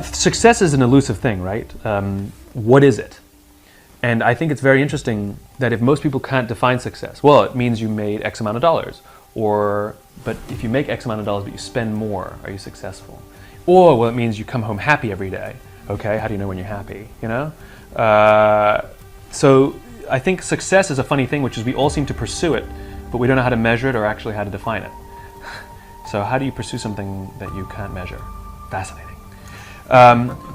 Success is an elusive thing, right? What is it? And I think it's very interesting that if most people can't define success, well, it means you made X amount of dollars. But if you make X amount of dollars but you spend more, are you successful? Or, well, it means you come home happy every day. Okay, how do you know when you're happy, you know? So I think success is a funny thing, which is we all seem to pursue it, but we don't know how to measure it or actually how to define it. So how do you pursue something that you can't measure? Fascinating.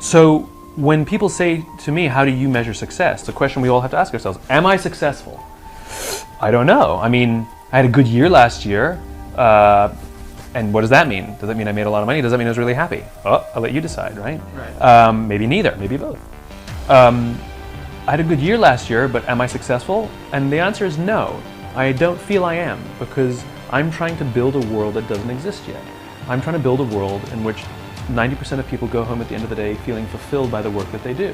So when people say to me, how do you measure success? The question we all have to ask ourselves, am I successful? I don't know. I mean, I had a good year last year. And what does that mean? Does that mean I made a lot of money? Does that mean I was really happy? Oh, I'll let you decide, right? Maybe neither, maybe both. I had a good year last year, but am I successful? And the answer is no. I don't feel I am, because I'm trying to build a world that doesn't exist yet. I'm trying to build a world in which 90% of people go home at the end of the day feeling fulfilled by the work that they do.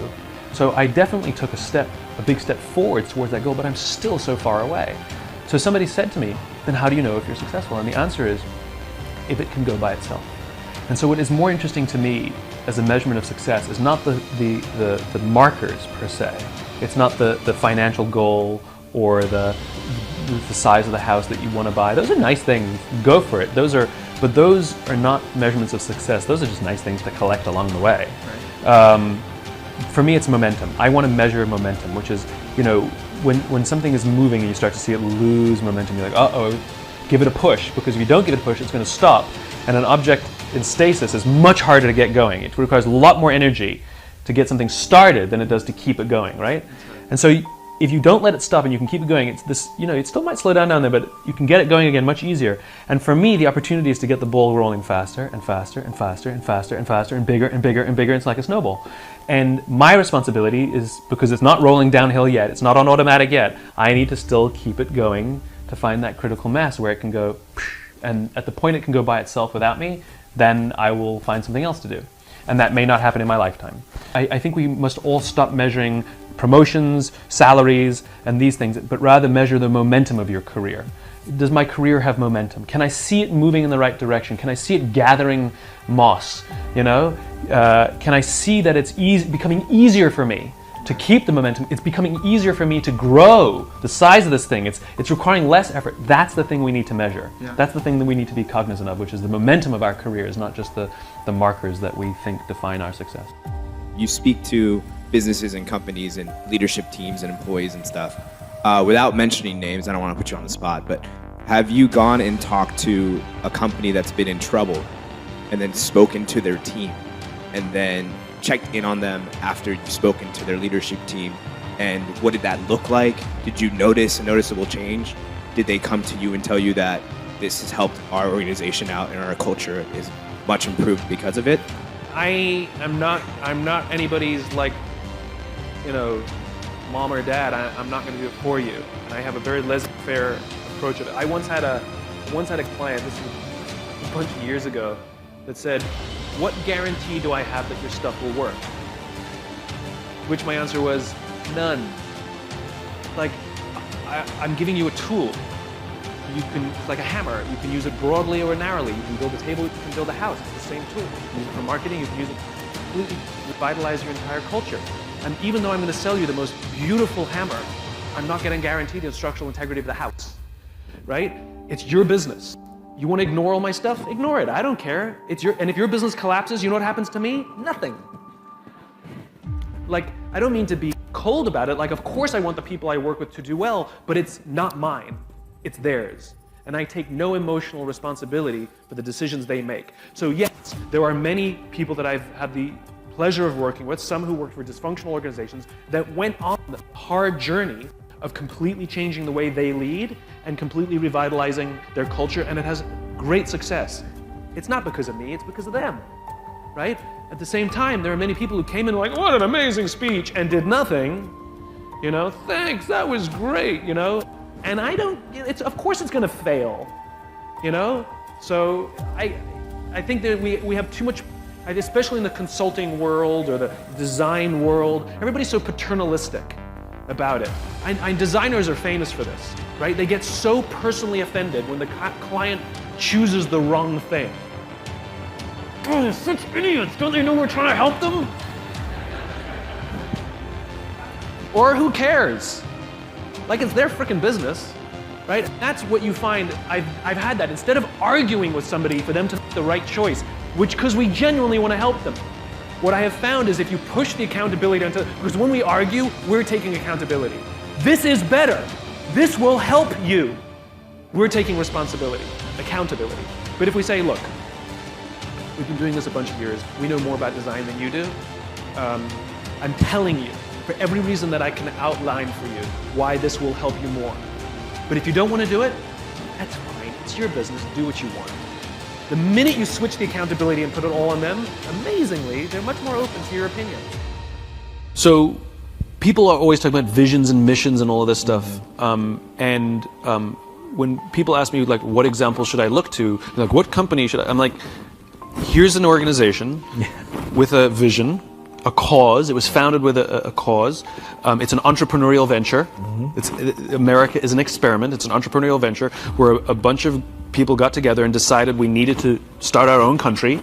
So I definitely took a big step forward towards that goal, but I'm still so far away. So somebody said to me, then how do you know if you're successful? And the answer is, if it can go by itself. And so what is more interesting to me as a measurement of success is not the markers per se. It's not the financial goal or the size of the house that you want to buy. Those are nice things, go for it. But those are not measurements of success. Those are just nice things to collect along the way. Right. For me, it's momentum. I want to measure momentum, which is, you know, when something is moving and you start to see it lose momentum, you're like, uh-oh, give it a push, because if you don't give it a push, it's going to stop. And an object in stasis is much harder to get going. It requires a lot more energy to get something started than it does to keep it going, right? And so if you don't let it stop and you can keep it going, it's this, you know, it still might slow down there, but you can get it going again much easier. And for me, the opportunity is to get the ball rolling faster and faster and faster and faster and faster and bigger and bigger and bigger. It's like a snowball. And my responsibility is, because it's not rolling downhill yet, it's not on automatic yet, I need to still keep it going to find that critical mass where it can go, and at the point it can go by itself without me, then I will find something else to do. And that may not happen in my lifetime. I think we must all stop measuring promotions, salaries, and these things, but rather measure the momentum of your career. Does my career have momentum? Can I see it moving in the right direction? Can I see it gathering moss? You know, can I see that it's becoming easier for me to keep the momentum? It's becoming easier for me to grow the size of this thing. It's requiring less effort. That's the thing we need to measure. Yeah. That's the thing that we need to be cognizant of, which is the momentum of our careers, not just the markers that we think define our success. You speak to businesses and companies and leadership teams and employees and stuff. Without mentioning names, I don't want to put you on the spot, but have you gone and talked to a company that's been in trouble and then spoken to their team and then checked in on them after you've spoken to their leadership team? And what did that look like? Did you notice a noticeable change? Did they come to you and tell you that this has helped our organization out and our culture is much improved because of it? I'm not anybody's, like, you know, mom or dad. I'm not going to do it for you. And I have a very laissez-faire approach of it. I once had a client, this was a bunch of years ago, that said, what guarantee do I have that your stuff will work? Which my answer was, none. Like, I'm giving you a tool. You can, it's like a hammer. You can use it broadly or narrowly. You can build a table, you can build a house. It's the same tool. You can use it for marketing, you can use it to completely revitalize your entire culture. And even though I'm going to sell you the most beautiful hammer, I'm not going to guarantee the structural integrity of the house, right? It's your business. You want to ignore all my stuff? Ignore it. I don't care. And if your business collapses, you know what happens to me? Nothing. Like, I don't mean to be cold about it. Like, of course I want the people I work with to do well, but it's not mine. It's theirs. And I take no emotional responsibility for the decisions they make. So yes, there are many people that I've had the pleasure of working with, some who worked for dysfunctional organizations, that went on the hard journey of completely changing the way they lead and completely revitalizing their culture, and it has great success. It's not because of me, it's because of them, right? At the same time, there are many people who came in like, what an amazing speech, and did nothing. You know, thanks, that was great, you know? And of course it's gonna fail, you know? So I think that we have too much, especially in the consulting world or the design world, everybody's so paternalistic about it. And designers are famous for this, right? They get so personally offended when the client chooses the wrong thing. oh, they're such idiots. Don't they know we're trying to help them? Or who cares? Like it's their freaking business, right? That's what you find. I've had that. Instead of arguing with somebody for them to make the right choice, because we genuinely want to help them. What I have found is if you push the accountability onto, because when we argue, we're taking accountability. This is better. This will help you. We're taking responsibility, accountability. But if we say, look, we've been doing this a bunch of years, we know more about design than you do, I'm telling you, for every reason that I can outline for you, why this will help you more. But if you don't want to do it, that's fine. It's your business. Do what you want. The minute you switch the accountability and put it all on them, amazingly, they're much more open to your opinion. So people are always talking about visions and missions and all of this stuff. When people ask me, like, what example should I look to? Like, what company should I? I'm like, here's an organization with a vision, a cause. It was founded with a cause. It's an entrepreneurial venture. America is an experiment. It's an entrepreneurial venture where a bunch of people got together and decided we needed to start our own country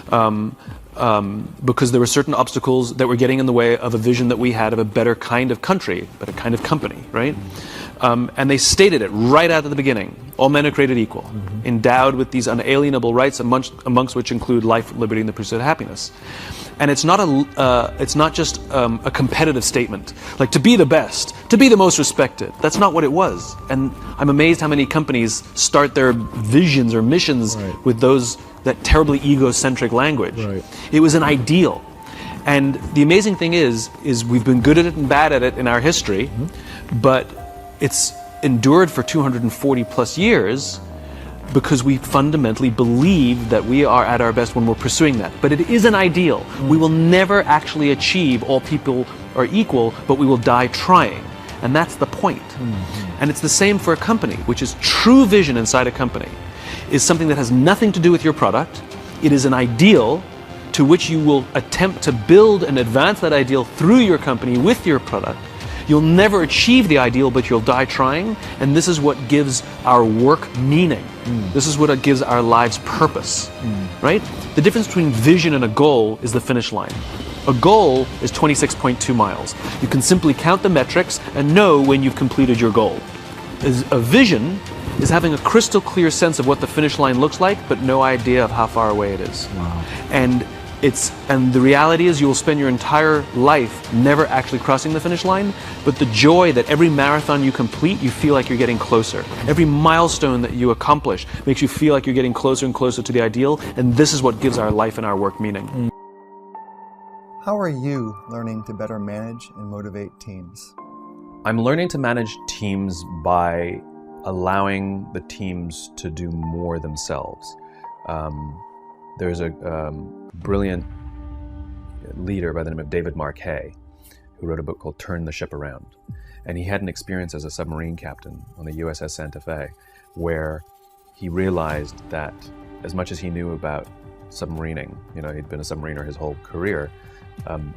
because there were certain obstacles that were getting in the way of a vision that we had of a better kind of country, better kind of company, right? And they stated it right out of the beginning. All men are created equal, endowed with these unalienable rights, amongst which include life, liberty, and the pursuit of happiness. And it's not just a competitive statement, like to be the best, to be the most respected. That's not what it was. And I'm amazed how many companies start their visions or missions with that terribly egocentric language. It was an ideal. And the amazing thing is we've been good at it and bad at it in our history, but it's endured for 240 plus years because we fundamentally believe that we are at our best when we're pursuing that. But it is an ideal. We will never actually achieve all people are equal, but we will die trying. And that's the point. And it's the same for a company, which is true vision inside a company, is something that has nothing to do with your product. It is an ideal to which you will attempt to build and advance that ideal through your company with your product. You'll never achieve the ideal, but you'll die trying, and this is what gives our work meaning. This is what gives our lives purpose, right? The difference between vision and a goal is the finish line. A goal is 26.2 miles. You can simply count the metrics and know when you've completed your goal. A vision is having a crystal clear sense of what the finish line looks like, but no idea of how far away it is. And the reality is you will spend your entire life never actually crossing the finish line, but the joy that every marathon you complete, you feel like you're getting closer. Every milestone that you accomplish makes you feel like you're getting closer and closer to the ideal, and this is what gives our life and our work meaning. How are you learning to better manage and motivate teams? I'm learning to manage teams by allowing the teams to do more themselves. There's a brilliant leader by the name of David Marquet who wrote a book called Turn the Ship Around. And he had an experience as a submarine captain on the USS Santa Fe where he realized that as much as he knew about submarining, he'd been a submariner his whole career,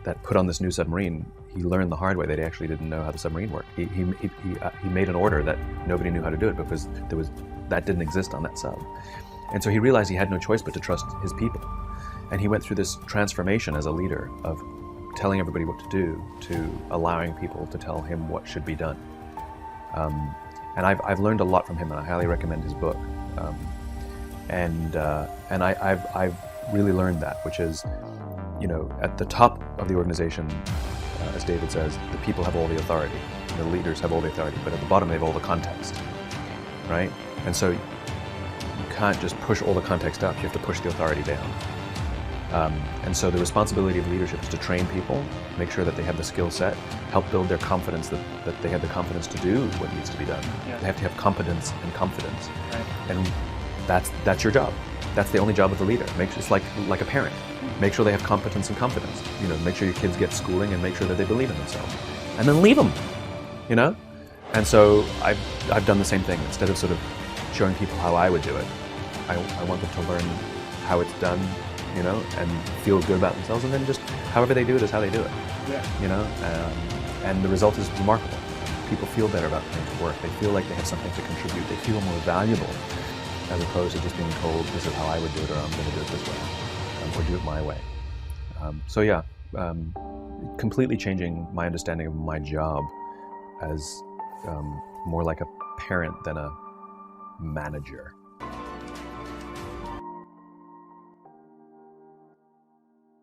that put on this new submarine, he learned the hard way that he actually didn't know how the submarine worked. He made an order that nobody knew how to do it because that didn't exist on that sub. And so he realized he had no choice but to trust his people. And he went through this transformation as a leader of telling everybody what to do to allowing people to tell him what should be done. And I've learned a lot from him, and I highly recommend his book. And I've really learned that, which is, at the top of the organization, as David says, the people have all the authority, the leaders have all the authority, but at the bottom they have all the context, right? And so you can't just push all the context up, you have to push the authority down. And so the responsibility of leadership is to train people, make sure that they have the skill set, help build their confidence that they have the confidence to do what needs to be done. They have to have competence and confidence. And that's your job. That's the only job of the leader. It's like a parent. Make sure they have competence and confidence. Make sure your kids get schooling and make sure that they believe in themselves. And then leave them, And so I've done the same thing. Instead of sort of showing people how I would do it, I want them to learn how it's done, and feel good about themselves, and then just however they do it is how they do it, and the result is remarkable. People feel better about coming to work. They feel like they have something to contribute. They feel more valuable as opposed to just being told this is how I would do it or I'm going to do it this way. do it my way. So yeah, completely changing my understanding of my job as more like a parent than a manager.